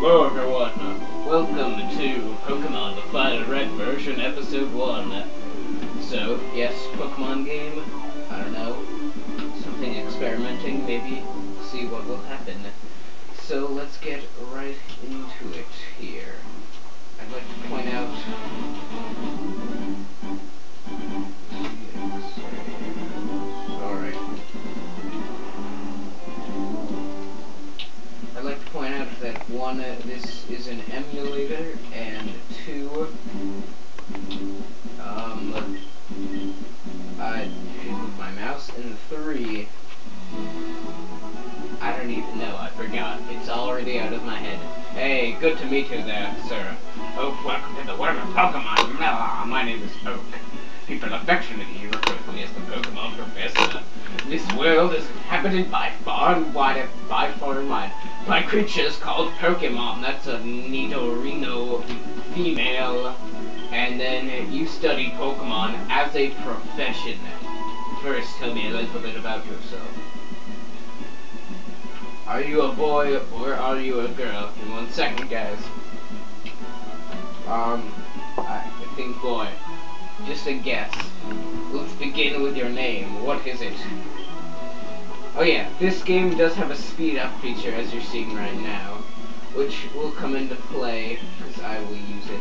Hello everyone, welcome to Pokemon the Fire Red version episode 1. So, yes, Pokemon game, I don't know, something experimenting, maybe, see what will happen. So let's get right into it here. I'd like to point out... Alright. I'd like to point out that 1, this is an emulator, and 2, I should move my mouse, and 3, I don't even know, I forgot. It's already out of my head. Hey, good to meet you there, sir. Oh, welcome to the world of Pokemon. My name is Oak. People affectionately refer to me as the Pokemon Professor. This world is inhabited by far and wide by creatures called Pokemon. That's a Nidorino female. And then you study Pokemon as a profession. First, tell me a little bit about yourself. Are you a boy or are you a girl? In 1 second, guys. I think boy. Just a guess. Let's begin with your name. What is it? Oh yeah, this game does have a speed up feature as you're seeing right now, which will come into play because I will use it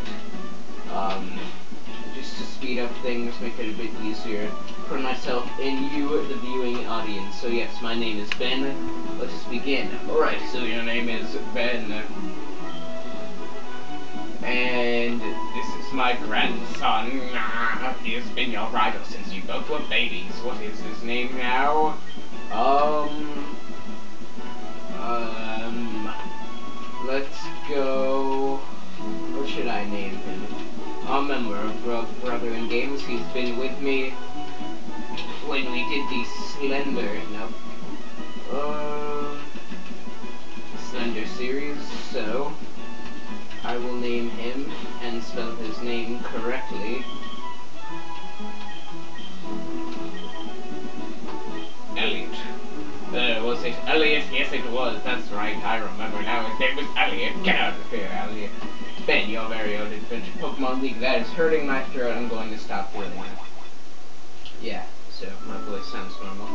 just to speed up things, make it a bit easier for myself and you, the viewing audience. So yes, my name is Ben. Let us begin. Alright, so your name is Ben. And this is my grandson. He has been your rival since you both were babies. What is his name now? Let's go... What should I name him? A member of Brother in Games. He's been with me when we did the Slender series, so I will name him and spell his name correctly. Elliot. Was it Elliot? Yes, it was. That's right. I remember now. His name was Elliot. Get out of here, Elliot. Ben, your very own Adventure Pokemon League. That is hurting my throat. I'm going to stop doing that. Yeah, so my voice sounds normal.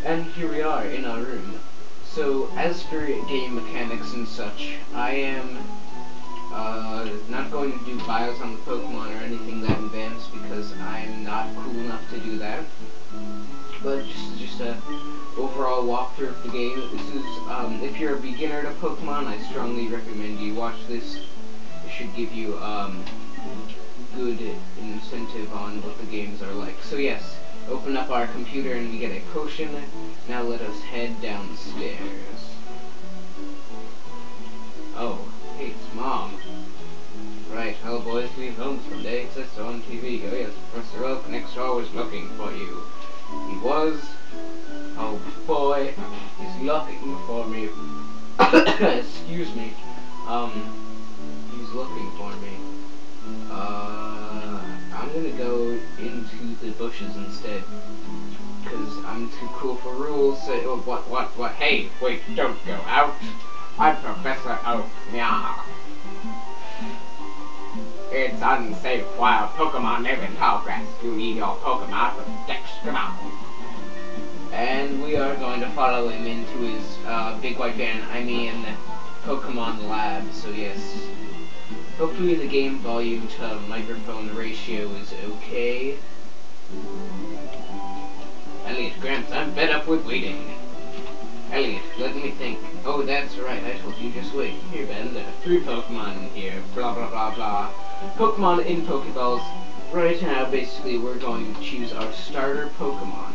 And here we are in our room. So, as for game mechanics and such, I am not going to do bios on the Pokemon or anything that advanced because I'm not cool enough to do that. But just a overall walkthrough of the game. This is, if you're a beginner to Pokemon, I strongly recommend you watch this. It should give you, good incentive on what the games are like. So yes, open up our computer and we get a potion. Now let us head downstairs. Oh, hey, it's Mom. Right, hello boys, leave home someday. It says so on TV. Oh yes, Professor Oak next door was looking for you. He was? Oh boy, he's looking for me. Excuse me. He's looking for me. I'm gonna go into the bushes instead. Cause I'm too cool for rules. So, what? Hey, wait, don't go out. I'm Professor Oak. Yeah. It's unsafe while Pokemon live in tall grass. You need your Pokemon protection. And we are going to follow him into his big white van. I mean, Pokemon lab. So yes. Hopefully the game volume to microphone ratio is okay. Elliot, Gramps, I'm fed up with waiting. Elliot, let me think. Oh, that's right, I told you, just wait. Here, Ben, there are 3 Pokemon in here. Blah, blah, blah, blah. Pokemon in Pokeballs. Right now, basically, we're going to choose our starter Pokemon.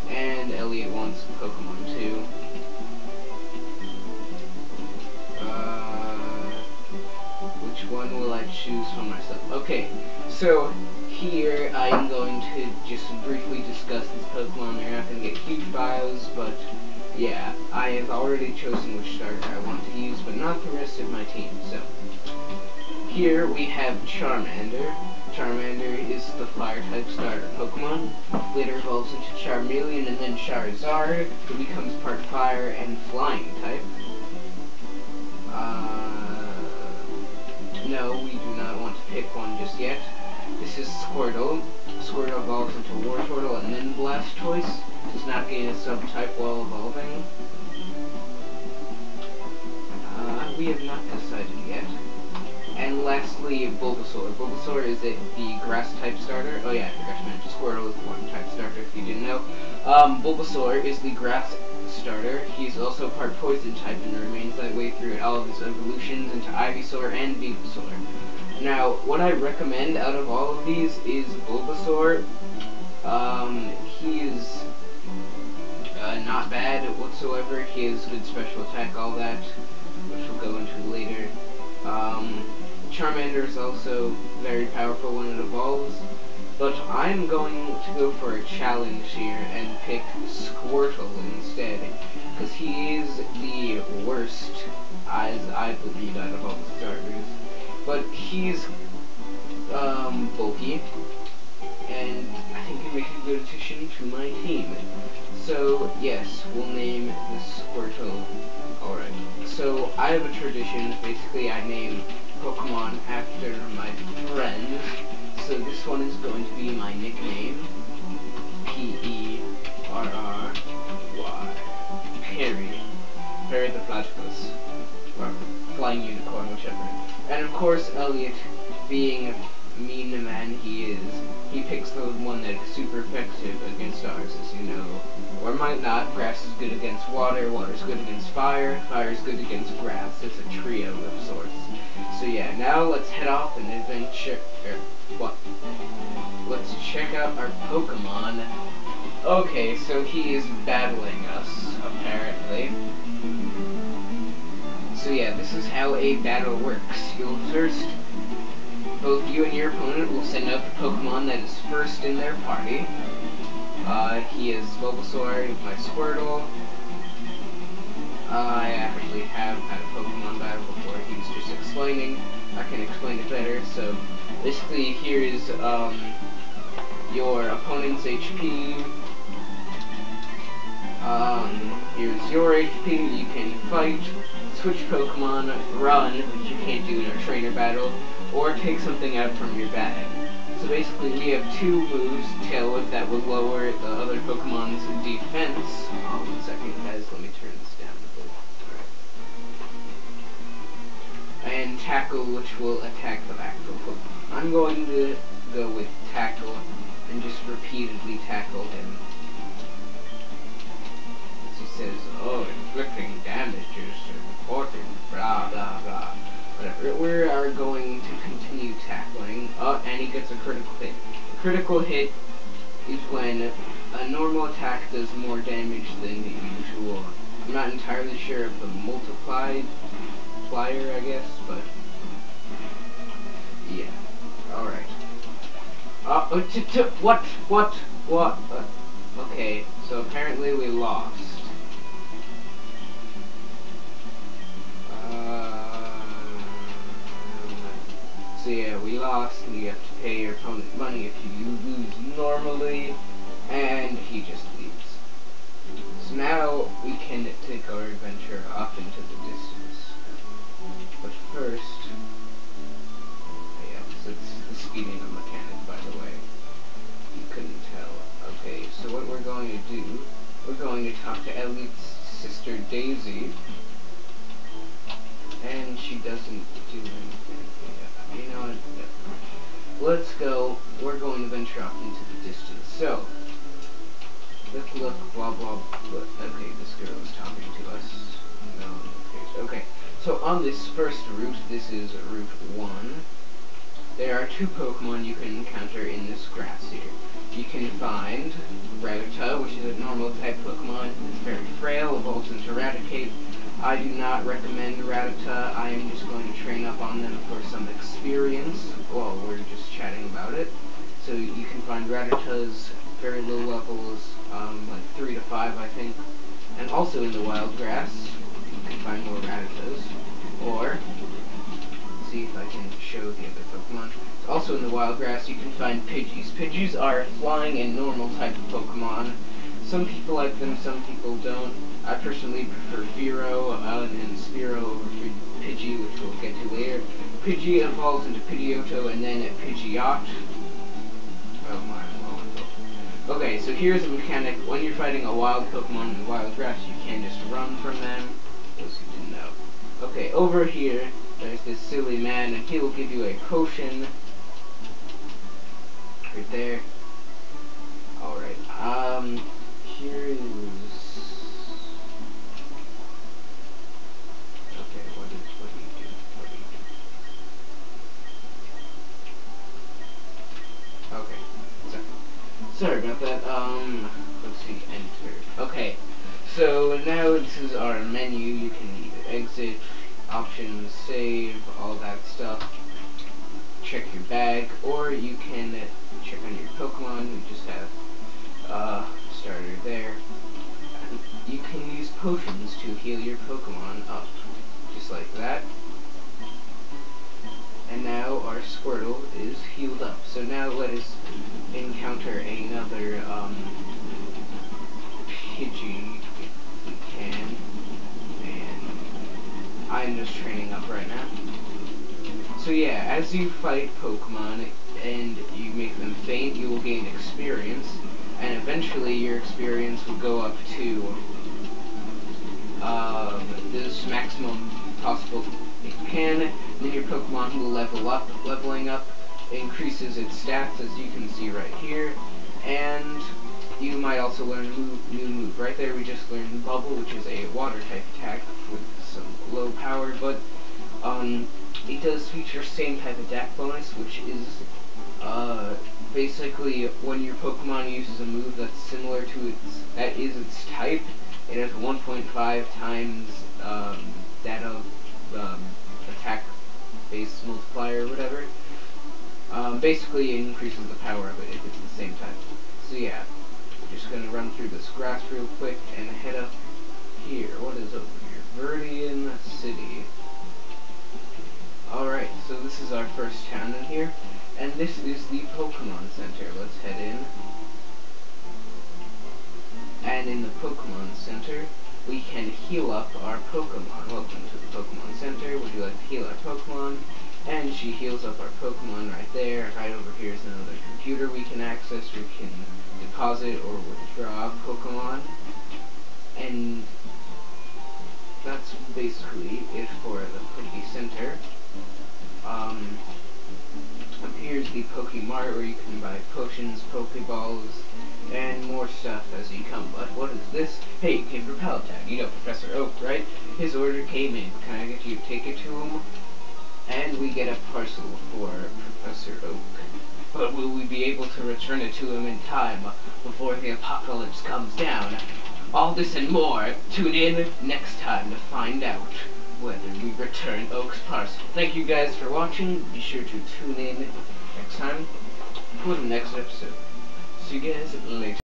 And Elliot wants Pokemon too. Which one will I choose for myself? Okay, so here I'm going to just briefly discuss this Pokemon. You're not going to get huge bios, but yeah, I have already chosen which starter I want to use, but not the rest of my team. So here we have Charmander. Charmander is the Fire-type starter Pokemon. Later evolves into Charmeleon and then Charizard, who becomes part Fire and Flying type. pick one just yet. This is Squirtle. Squirtle evolves into Wartortle and then Blastoise. Does not gain a subtype while evolving. We have not decided yet. And lastly, Bulbasaur. Bulbasaur is the grass type starter. Oh yeah, I forgot to mention Squirtle is the water type starter if you didn't know. Bulbasaur is the grass starter. He's also part poison type and remains that way throughout all of his evolutions into Ivysaur and Venusaur. Now, what I recommend out of all of these is Bulbasaur. He is not bad whatsoever. He has good special attack, all that, which we'll go into later. Charmander is also very powerful when it evolves, but I'm going to go for a challenge here and pick Squirtle instead, because he is the worst, as I believe, out of all the starters. But he's bulky, and I think he makes a good addition to my team. So yes, we'll name the Squirtle. Alright, so I have a tradition. Basically, I name Pokemon after my friend. So this one is going to be my nickname, Perry. Perry. Perry the Platypus. Or Flying Unicorn, whichever. And of course, Elliot, being a mean man he is, he picks the one that is super effective against ours, as you know. Or might not. Grass is good against water, water is good against fire, fire is good against grass. It's a trio of sorts. So yeah, now let's head off and adventure. Let's check out our Pokemon. Okay, so he is battling us, apparently. So yeah, this is how a battle works. You'll first, both you and your opponent will send out the Pokemon that is first in their party. He is Bulbasaur, my Squirtle. I actually have had a Pokemon battle before. He was just explaining. I can explain it better. So basically, here is your opponent's HP. Here's your HP. You can fight, switch Pokemon, run, which you can't do in a trainer battle, or take something out from your bag. So basically, we have two moves, Tail Whip, that will lower the other Pokemon's defense. Oh, 1 second, guys, let me turn this down a bit. Alright. And Tackle, which will attack the actual Pokemon. I'm going to go with Tackle and just repeatedly tackle him. As he says, oh, inflicting damage is important, blah, blah, blah. Whatever. We are going to continue tackling. Oh, and he gets a critical hit. A critical hit is when a normal attack does more damage than the usual. I'm not entirely sure of the multiplier, I guess, but yeah. Alright. What? Okay, so apparently we lost. So yeah, we lost, and you have to pay your opponent money if you lose normally, and he just leaves. So now we can take our adventure off into the distance. But first, yeah, so it's the speeding of mechanic, by the way. You couldn't tell. Okay, so what we're going to do, we're going to talk to Elliot's sister Daisy, and she doesn't do anything. You know what? Let's go. We're going to venture off into the distance. So, look, blah, blah, blah. Okay, this girl is talking to us. No one cares. Okay, so on this first route, this is Route 1. There are two Pokemon you can encounter in this grass here. You can find Rattata, which is a normal type Pokemon. It's very frail, evolves into Raticate. I do not recommend Rattata. I am just going to train up on them for some experience. Well, we're just chatting about it. So you can find Rattata's very low levels, like 3 to 5, I think. And also in the wild grass, you can find more Rattatas. Or, see if I can show the other Pokemon. Also in the wild grass, you can find Pidgeys. Pidgeys are flying and normal type of Pokemon. Some people like them, some people don't. I personally prefer Vero and Spearow over Pidgey, which we'll get to later. Pidgey evolves into Pidgeotto and then Pidgeot. Oh my lord. Okay, so here's a mechanic. When you're fighting a wild Pokemon in the wild grass, you can just run from them. Those who didn't know. Okay, over here, there's this silly man, and he will give you a potion. Right there. Alright, here is... Okay, what do you do? Okay, sorry about that, let's see, enter. Okay, so now this is our menu. You can either exit, options, save, all that stuff, check your bag, or you can check on your Pokemon. We just have, starter there. You can use potions to heal your Pokemon up, just like that. And now our Squirtle is healed up. So now let us encounter another Pidgey if we can. And I'm just training up right now. So yeah, as you fight Pokemon and you make them faint, you will gain experience, and eventually your experience will go up to this maximum possible it can. Then your Pokemon will level up. Leveling up increases its stats, as you can see right here, and you might also learn a new move. Right there we just learned Bubble, which is a water type attack with some low power, but it does feature same type of attack bonus, which is basically when your Pokemon uses a move that's similar to its type, it has 1.5 times that of attack base multiplier or whatever. Basically it increases the power of it if it's the same type. So yeah, we're just gonna run through this grass real quick and head up here. What is over here? Viridian City. Alright, so this is our first town in here, and this is the Pokemon Center. Let's head in. And in the Pokemon Center, we can heal up our Pokemon. Welcome to the Pokemon Center. Would you like to heal our Pokemon? And she heals up our Pokemon right there. Right over here is another computer we can access. We can deposit or withdraw Pokemon. And that's basically it for the Poke Center. Up here's the Pokemart, where you can buy potions, Pokeballs, and more stuff as you come. But what is this? Hey, you came from Palatown. You know Professor Oak, right? His order came in. Can I get you to take it to him? And we get a parcel for Professor Oak. But will we be able to return it to him in time before the apocalypse comes down? All this and more. Tune in next time to find out whether we return Oak's parcel. Thank you guys for watching. Be sure to tune in next time for the next episode. See you guys later.